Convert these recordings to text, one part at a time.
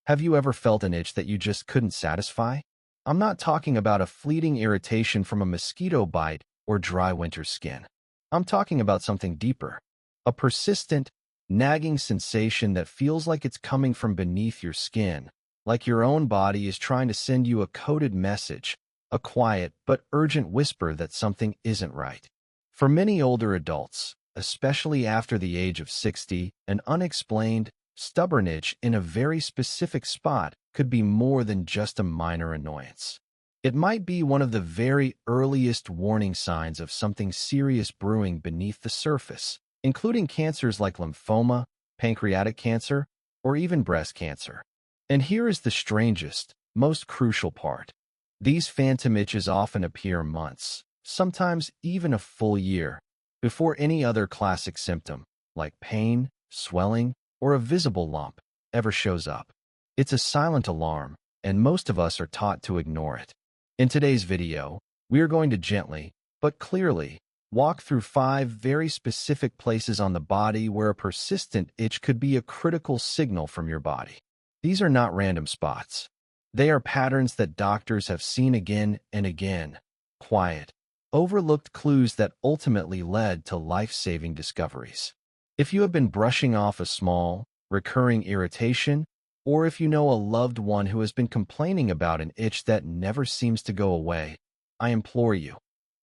Have you ever felt an itch that you just couldn't satisfy? I'm not talking about a fleeting irritation from a mosquito bite or dry winter skin. I'm talking about something deeper. A persistent, nagging sensation that feels like it's coming from beneath your skin, like your own body is trying to send you a coded message, a quiet but urgent whisper that something isn't right. For many older adults, especially after the age of 60, an unexplained, stubborn itch in a very specific spot could be more than just a minor annoyance. It might be one of the very earliest warning signs of something serious brewing beneath the surface, including cancers like lymphoma, pancreatic cancer, or even breast cancer. And here is the strangest, most crucial part. These phantom itches often appear months, sometimes even a full year, before any other classic symptom, like pain, swelling, or a visible lump, ever shows up. It's a silent alarm, and most of us are taught to ignore it. In today's video, we are going to gently, but clearly, walk through 5 very specific places on the body where a persistent itch could be a critical signal from your body. These are not random spots. They are patterns that doctors have seen again and again, quiet, overlooked clues that ultimately led to life-saving discoveries. If you have been brushing off a small, recurring irritation, or if you know a loved one who has been complaining about an itch that never seems to go away, I implore you,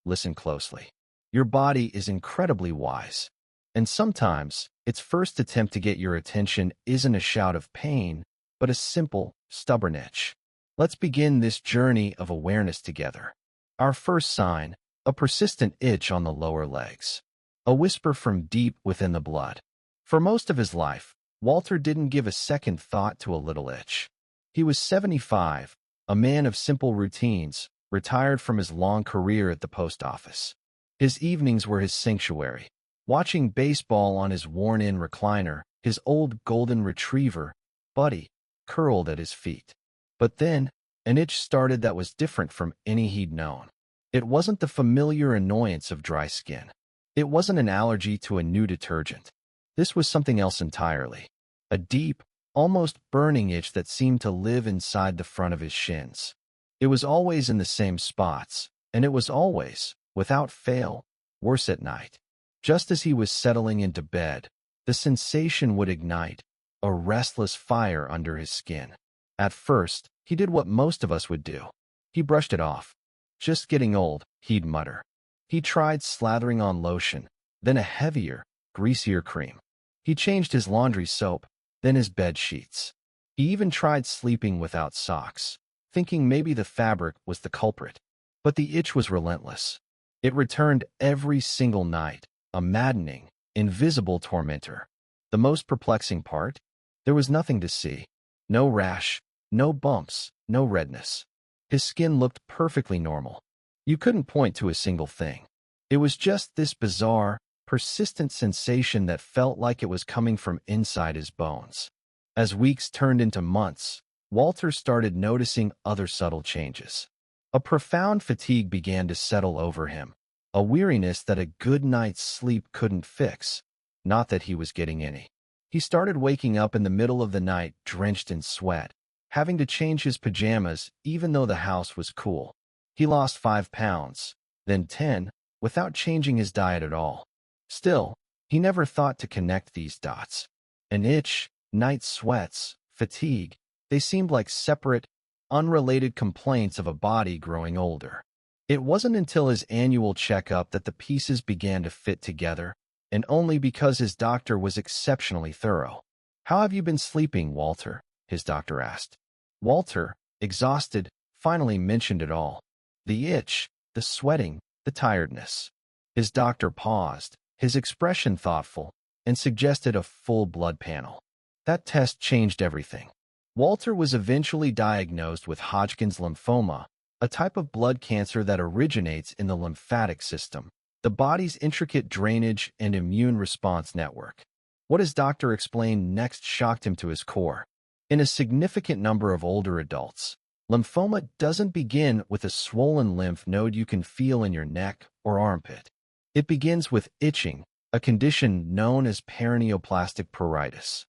listen closely. Your body is incredibly wise, and sometimes its first attempt to get your attention isn't a shout of pain, but a simple, stubborn itch. Let's begin this journey of awareness together. Our first sign, a persistent itch on the lower legs. A whisper from deep within the blood. For most of his life, Walter didn't give a second thought to a little itch. He was 75, a man of simple routines, retired from his long career at the post office. His evenings were his sanctuary, watching baseball on his worn-in recliner, his old golden retriever, Buddy, curled at his feet. But then, an itch started that was different from any he'd known. It wasn't the familiar annoyance of dry skin. It wasn't an allergy to a new detergent. This was something else entirely. A deep, almost burning itch that seemed to live inside the front of his shins. It was always in the same spots, and it was always, without fail, worse at night. Just as he was settling into bed, the sensation would ignite, a restless fire under his skin. At first, he did what most of us would do. He brushed it off. Just getting old, he'd mutter. He tried slathering on lotion, then a heavier, greasier cream. He changed his laundry soap, then his bed sheets. He even tried sleeping without socks, thinking maybe the fabric was the culprit. But the itch was relentless. It returned every single night, a maddening, invisible tormentor. The most perplexing part? There was nothing to see. No rash, no bumps, no redness. His skin looked perfectly normal. You couldn't point to a single thing. It was just this bizarre, persistent sensation that felt like it was coming from inside his bones. As weeks turned into months, Walter started noticing other subtle changes. A profound fatigue began to settle over him, a weariness that a good night's sleep couldn't fix. Not that he was getting any. He started waking up in the middle of the night drenched in sweat, having to change his pajamas even though the house was cool. He lost 5 pounds, then 10, without changing his diet at all. Still, he never thought to connect these dots. An itch, night sweats, fatigue, they seemed like separate, unrelated complaints of a body growing older. It wasn't until his annual checkup that the pieces began to fit together, and only because his doctor was exceptionally thorough. "How have you been sleeping, Walter?" his doctor asked. Walter, exhausted, finally mentioned it all. The itch, the sweating, the tiredness. His doctor paused, his expression thoughtful, and suggested a full blood panel. That test changed everything. Walter was eventually diagnosed with Hodgkin's lymphoma, a type of blood cancer that originates in the lymphatic system, the body's intricate drainage and immune response network. What his doctor explained next shocked him to his core. In a significant number of older adults, lymphoma doesn't begin with a swollen lymph node you can feel in your neck or armpit. It begins with itching, a condition known as paraneoplastic pruritus.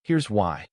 Here's why.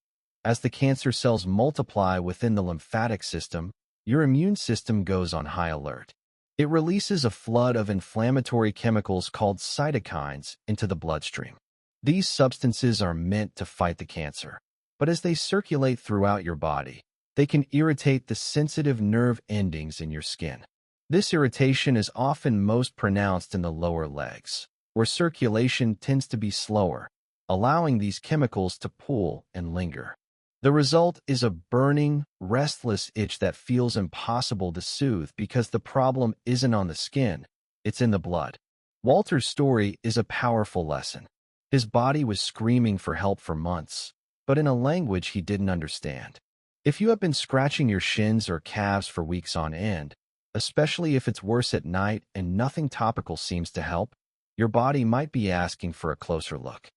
As the cancer cells multiply within the lymphatic system, your immune system goes on high alert. It releases a flood of inflammatory chemicals called cytokines into the bloodstream. These substances are meant to fight the cancer, but as they circulate throughout your body, they can irritate the sensitive nerve endings in your skin. This irritation is often most pronounced in the lower legs, where circulation tends to be slower, allowing these chemicals to pool and linger. The result is a burning, restless itch that feels impossible to soothe because the problem isn't on the skin, it's in the blood. Walter's story is a powerful lesson. His body was screaming for help for months, but in a language he didn't understand. If you have been scratching your shins or calves for weeks on end, especially if it's worse at night and nothing topical seems to help, your body might be asking for a closer look.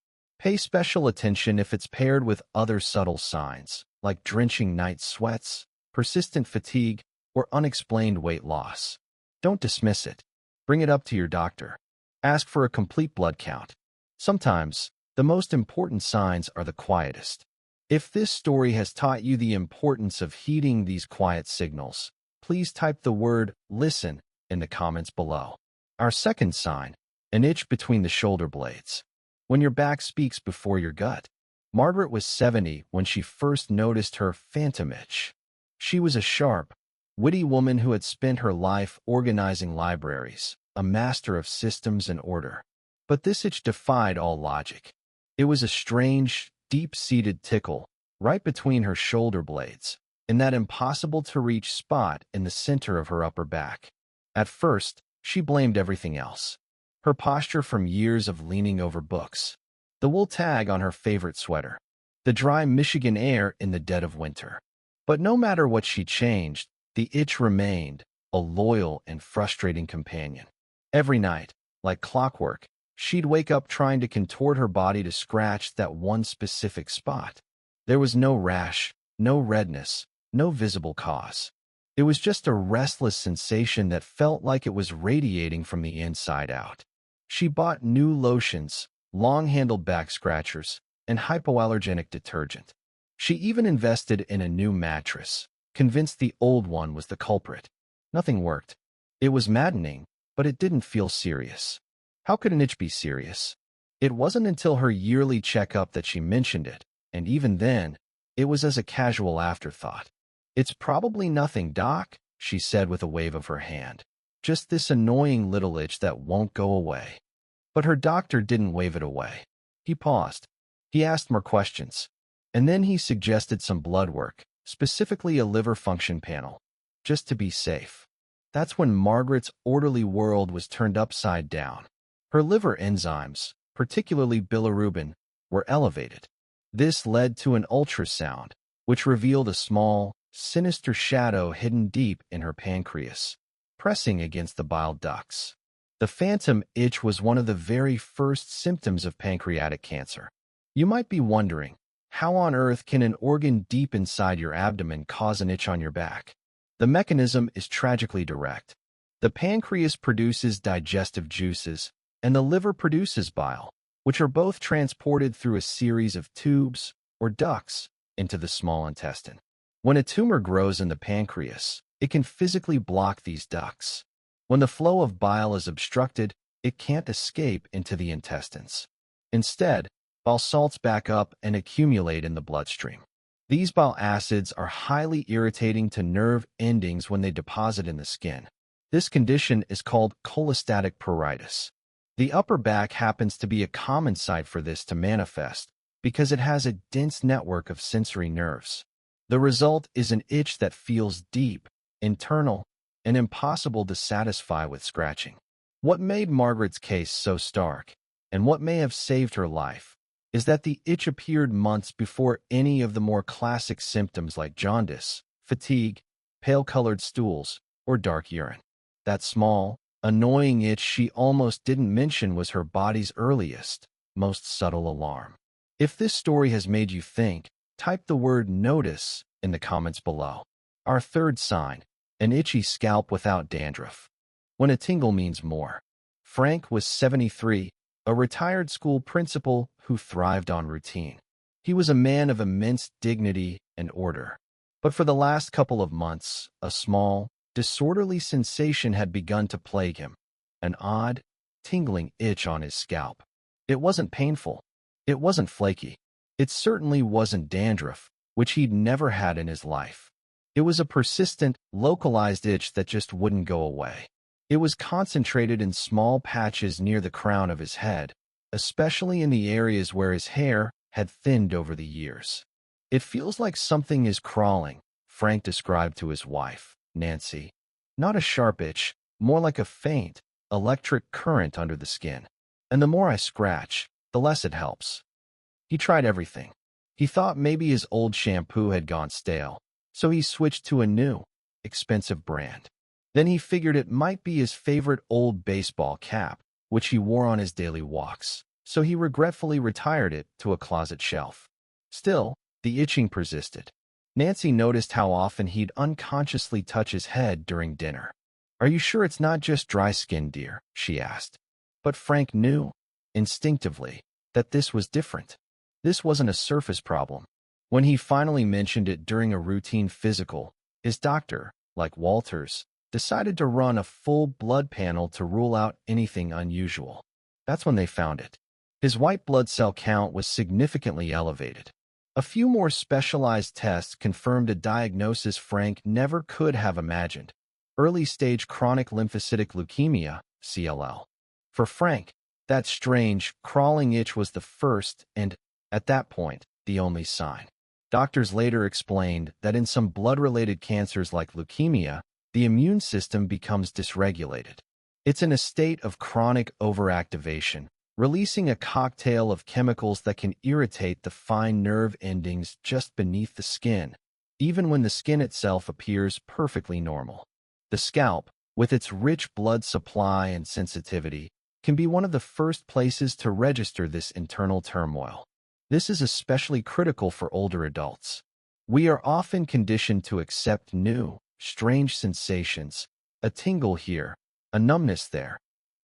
Pay special attention if it's paired with other subtle signs, like drenching night sweats, persistent fatigue, or unexplained weight loss. Don't dismiss it. Bring it up to your doctor. Ask for a complete blood count. Sometimes, the most important signs are the quietest. If this story has taught you the importance of heeding these quiet signals, please type the word "listen" in the comments below. Our second sign, an itch between the shoulder blades. When your back speaks before your gut. Margaret was 70 when she first noticed her phantom itch. She was a sharp, witty woman who had spent her life organizing libraries, a master of systems and order. But this itch defied all logic. It was a strange, deep-seated tickle right between her shoulder blades, in that impossible-to-reach spot in the center of her upper back. At first, she blamed everything else. Her posture from years of leaning over books, the wool tag on her favorite sweater, the dry Michigan air in the dead of winter. But no matter what she changed, the itch remained, a loyal and frustrating companion. Every night, like clockwork, she'd wake up trying to contort her body to scratch that one specific spot. There was no rash, no redness, no visible cause. It was just a restless sensation that felt like it was radiating from the inside out. She bought new lotions, long-handled back scratchers, and hypoallergenic detergent. She even invested in a new mattress, convinced the old one was the culprit. Nothing worked. It was maddening, but it didn't feel serious. How could an itch be serious? It wasn't until her yearly checkup that she mentioned it, and even then, it was as a casual afterthought. "It's probably nothing, Doc," she said with a wave of her hand. "Just this annoying little itch that won't go away." But her doctor didn't wave it away. He paused. He asked more questions. And then he suggested some blood work, specifically a liver function panel, just to be safe. That's when Margaret's orderly world was turned upside down. Her liver enzymes, particularly bilirubin, were elevated. This led to an ultrasound, which revealed a small, sinister shadow hidden deep in her pancreas, pressing against the bile ducts. The phantom itch was one of the very first symptoms of pancreatic cancer. You might be wondering, how on earth can an organ deep inside your abdomen cause an itch on your back? The mechanism is tragically direct. The pancreas produces digestive juices, and the liver produces bile, which are both transported through a series of tubes, or ducts, into the small intestine. When a tumor grows in the pancreas, it can physically block these ducts. When the flow of bile is obstructed, it can't escape into the intestines. Instead, bile salts back up and accumulate in the bloodstream. These bile acids are highly irritating to nerve endings when they deposit in the skin. This condition is called cholestatic pruritus. The upper back happens to be a common site for this to manifest because it has a dense network of sensory nerves. The result is an itch that feels deep, internal, and impossible to satisfy with scratching. What made Margaret's case so stark, and what may have saved her life, is that the itch appeared months before any of the more classic symptoms like jaundice, fatigue, pale-colored stools, or dark urine. That small, annoying itch she almost didn't mention was her body's earliest, most subtle alarm. If this story has made you think, type the word "notice" in the comments below. Our third sign, an itchy scalp without dandruff. When a tingle means more. Frank was 73, a retired school principal who thrived on routine. He was a man of immense dignity and order. But for the last couple of months, a small, disorderly sensation had begun to plague him, an odd, tingling itch on his scalp. It wasn't painful. It wasn't flaky. It certainly wasn't dandruff, which he'd never had in his life. It was a persistent, localized itch that just wouldn't go away. It was concentrated in small patches near the crown of his head, especially in the areas where his hair had thinned over the years. "It feels like something is crawling," Frank described to his wife, Nancy. "Not a sharp itch, more like a faint, electric current under the skin. And the more I scratch, the less it helps." He tried everything. He thought maybe his old shampoo had gone stale, so he switched to a new, expensive brand. Then he figured it might be his favorite old baseball cap, which he wore on his daily walks, so he regretfully retired it to a closet shelf. Still, the itching persisted. Nancy noticed how often he'd unconsciously touch his head during dinner. "Are you sure it's not just dry skin, dear?" she asked. But Frank knew, instinctively, that this was different. This wasn't a surface problem. When he finally mentioned it during a routine physical, his doctor, like Walter's, decided to run a full blood panel to rule out anything unusual. That's when they found it. His white blood cell count was significantly elevated. A few more specialized tests confirmed a diagnosis Frank never could have imagined: early-stage chronic lymphocytic leukemia, CLL. For Frank, that strange, crawling itch was the first and, at that point, the only sign. Doctors later explained that in some blood-related cancers like leukemia, the immune system becomes dysregulated. It's in a state of chronic overactivation, releasing a cocktail of chemicals that can irritate the fine nerve endings just beneath the skin, even when the skin itself appears perfectly normal. The scalp, with its rich blood supply and sensitivity, can be one of the first places to register this internal turmoil. This is especially critical for older adults. We are often conditioned to accept new, strange sensations, a tingle here, a numbness there,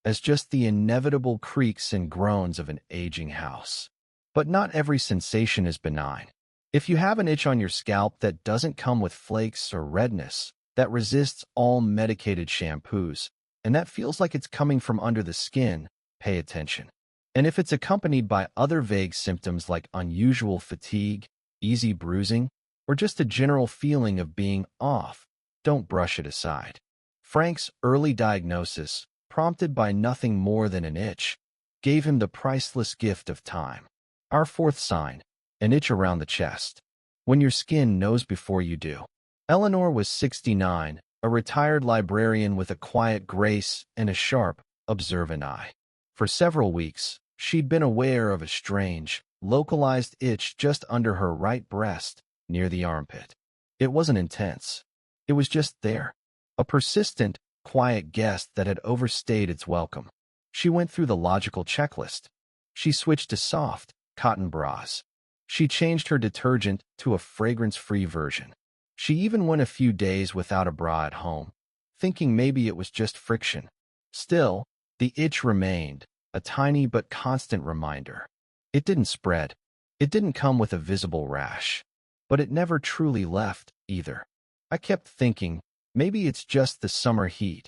as just the inevitable creaks and groans of an aging house. But not every sensation is benign. If you have an itch on your scalp that doesn't come with flakes or redness, that resists all medicated shampoos, and that feels like it's coming from under the skin, pay attention. And if it's accompanied by other vague symptoms like unusual fatigue, easy bruising, or just a general feeling of being off, don't brush it aside. Frank's early diagnosis, prompted by nothing more than an itch, gave him the priceless gift of time. Our fourth sign, an itch around the chest. When your skin knows before you do. Eleanor was 69, a retired librarian with a quiet grace and a sharp, observant eye. For several weeks, she'd been aware of a strange, localized itch just under her right breast, near the armpit. It wasn't intense. It was just there, a persistent, quiet guest that had overstayed its welcome. She went through the logical checklist. She switched to soft, cotton bras. She changed her detergent to a fragrance-free version. She even went a few days without a bra at home, thinking maybe it was just friction. Still, the itch remained, a tiny but constant reminder. It didn't spread. It didn't come with a visible rash. But it never truly left, either. "I kept thinking, maybe it's just the summer heat,"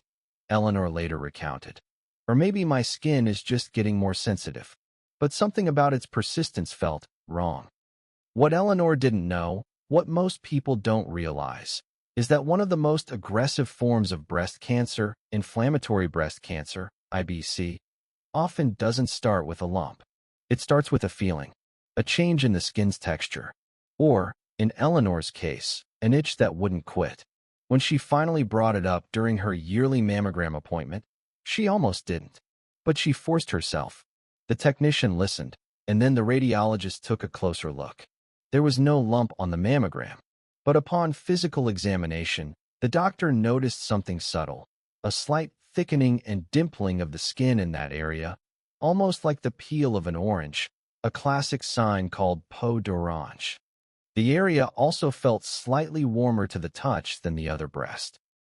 Eleanor later recounted. "Or maybe my skin is just getting more sensitive." But something about its persistence felt wrong. What Eleanor didn't know, what most people don't realize, is that one of the most aggressive forms of breast cancer, inflammatory breast cancer, IBC, often doesn't start with a lump. It starts with a feeling, a change in the skin's texture, or, in Eleanor's case, an itch that wouldn't quit. When she finally brought it up during her yearly mammogram appointment, she almost didn't. But she forced herself. The technician listened, and then the radiologist took a closer look. There was no lump on the mammogram. But upon physical examination, the doctor noticed something subtle, a slight thickening and dimpling of the skin in that area, almost like the peel of an orange, a classic sign called peau d'orange. The area also felt slightly warmer to the touch than the other breast.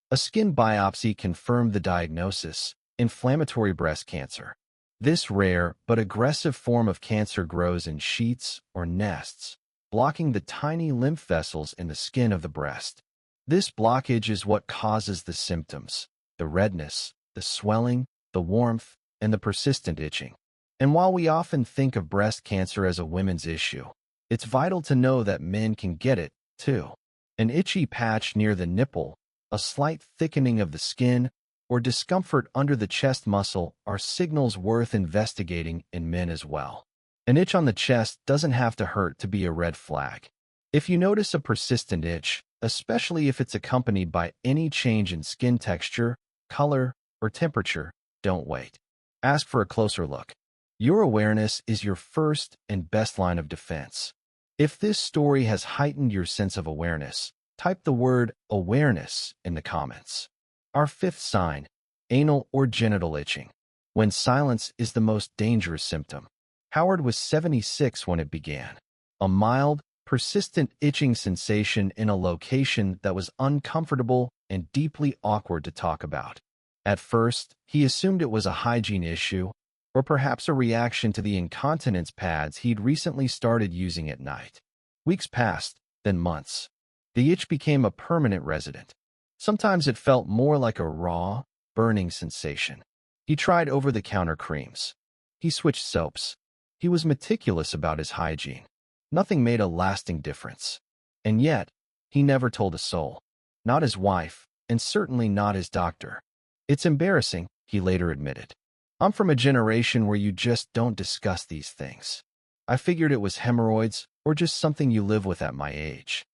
A skin biopsy confirmed the diagnosis: inflammatory breast cancer. This rare but aggressive form of cancer grows in sheets or nests, blocking the tiny lymph vessels in the skin of the breast. This blockage is what causes the symptoms: the redness, the swelling, the warmth, and the persistent itching. And while we often think of breast cancer as a women's issue, it's vital to know that men can get it, too. An itchy patch near the nipple, a slight thickening of the skin, or discomfort under the chest muscle are signals worth investigating in men as well. An itch on the chest doesn't have to hurt to be a red flag. If you notice a persistent itch, especially if it's accompanied by any change in skin texture, color, or temperature, don't wait. Ask for a closer look. Your awareness is your first and best line of defense. If this story has heightened your sense of awareness, type the word awareness in the comments. Our fifth sign: anal or genital itching, when silence is the most dangerous symptom. Howard was 76 when it began. A mild, persistent itching sensation in a location that was uncomfortable and deeply awkward to talk about. At first, he assumed it was a hygiene issue, or perhaps a reaction to the incontinence pads he'd recently started using at night. Weeks passed, then months. The itch became a permanent resident. Sometimes it felt more like a raw, burning sensation. He tried over-the-counter creams. He switched soaps. He was meticulous about his hygiene. Nothing made a lasting difference. And yet, he never told a soul. Not his wife, and certainly not his doctor. "It's embarrassing," he later admitted. "I'm from a generation where you just don't discuss these things. I figured it was hemorrhoids or just something you live with at my age."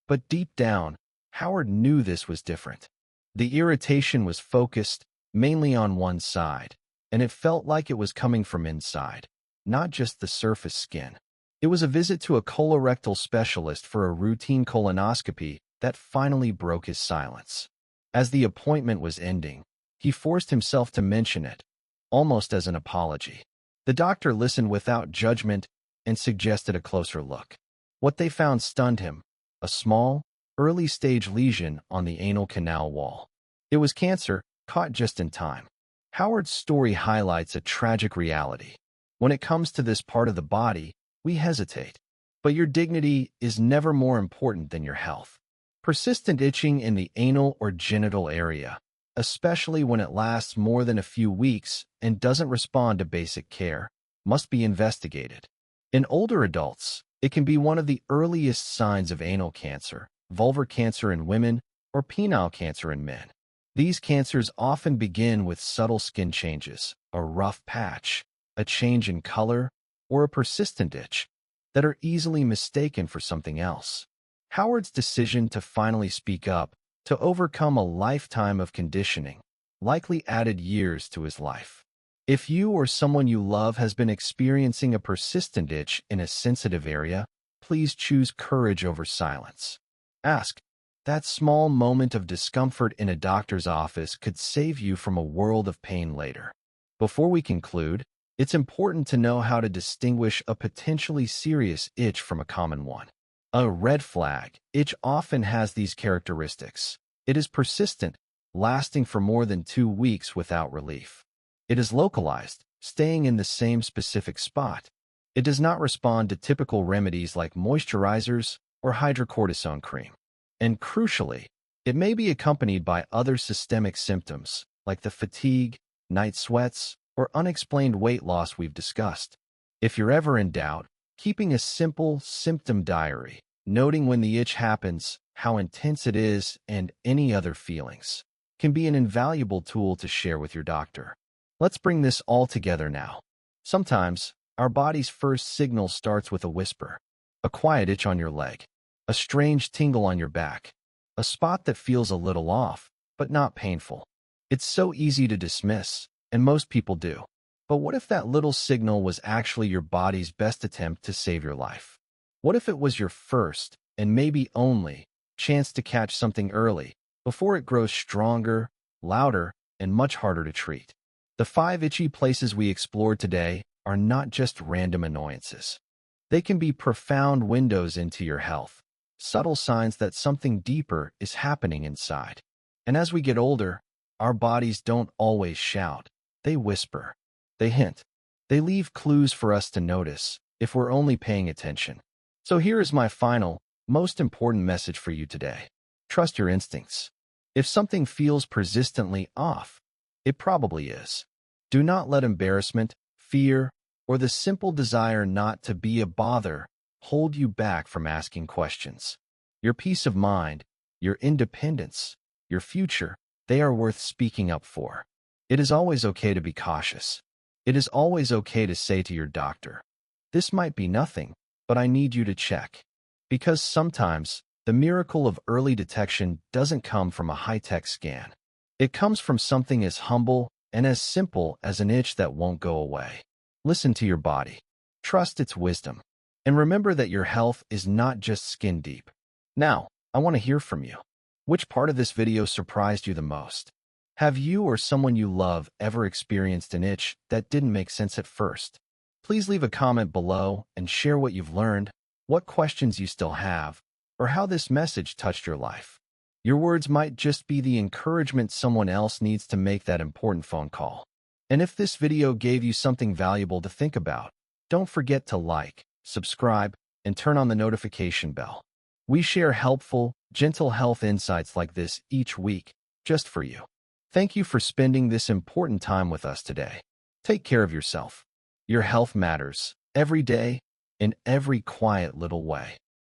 But deep down, Howard knew this was different. The irritation was focused, mainly on one side, and it felt like it was coming from inside, not just the surface skin. It was a visit to a colorectal specialist for a routine colonoscopy that finally broke his silence. As the appointment was ending, he forced himself to mention it, almost as an apology. The doctor listened without judgment and suggested a closer look. What they found stunned him: a small, early-stage lesion on the anal canal wall. It was cancer, caught just in time. Howard's story highlights a tragic reality. When it comes to this part of the body, we hesitate. But your dignity is never more important than your health. Persistent itching in the anal or genital area, especially when it lasts more than a few weeks and doesn't respond to basic care, must be investigated. In older adults, it can be one of the earliest signs of anal cancer, vulvar cancer in women, or penile cancer in men. These cancers often begin with subtle skin changes, a rough patch, a change in color, or a persistent itch that are easily mistaken for something else. Howard's decision to finally speak up, to overcome a lifetime of conditioning, likely added years to his life. If you or someone you love has been experiencing a persistent itch in a sensitive area, please choose courage over silence. Ask. That small moment of discomfort in a doctor's office could save you from a world of pain later. Before we conclude, it's important to know how to distinguish a potentially serious itch from a common one. A red flag itch often has these characteristics. It is persistent, lasting for more than 2 weeks without relief. It is localized, staying in the same specific spot. It does not respond to typical remedies like moisturizers or hydrocortisone cream. And crucially, it may be accompanied by other systemic symptoms, like the fatigue, night sweats, or unexplained weight loss we've discussed. If you're ever in doubt, keeping a simple symptom diary, noting when the itch happens, how intense it is, and any other feelings, can be an invaluable tool to share with your doctor. Let's bring this all together now. Sometimes, our body's first signal starts with a whisper, a quiet itch on your leg, a strange tingle on your back, a spot that feels a little off, but not painful. It's so easy to dismiss, and most people do. But what if that little signal was actually your body's best attempt to save your life? What if it was your first, and maybe only, chance to catch something early, before it grows stronger, louder, and much harder to treat? The 5 itchy places we explored today are not just random annoyances. They can be profound windows into your health, subtle signs that something deeper is happening inside. And as we get older, our bodies don't always shout, they whisper. They hint. They leave clues for us to notice if we're only paying attention. So here is my final, most important message for you today. Trust your instincts. If something feels persistently off, it probably is. Do not let embarrassment, fear, or the simple desire not to be a bother hold you back from asking questions. Your peace of mind, your independence, your future, they are worth speaking up for. It is always okay to be cautious. It is always okay to say to your doctor, "This might be nothing, but I need you to check." Because sometimes, the miracle of early detection doesn't come from a high-tech scan. It comes from something as humble and as simple as an itch that won't go away. Listen to your body. Trust its wisdom. And remember that your health is not just skin deep. Now, I want to hear from you. Which part of this video surprised you the most? Have you or someone you love ever experienced an itch that didn't make sense at first? Please leave a comment below and share what you've learned, what questions you still have, or how this message touched your life. Your words might just be the encouragement someone else needs to make that important phone call. And if this video gave you something valuable to think about, don't forget to like, subscribe, and turn on the notification bell. We share helpful, gentle health insights like this each week, just for you. Thank you for spending this important time with us today. Take care of yourself. Your health matters, every day, in every quiet little way.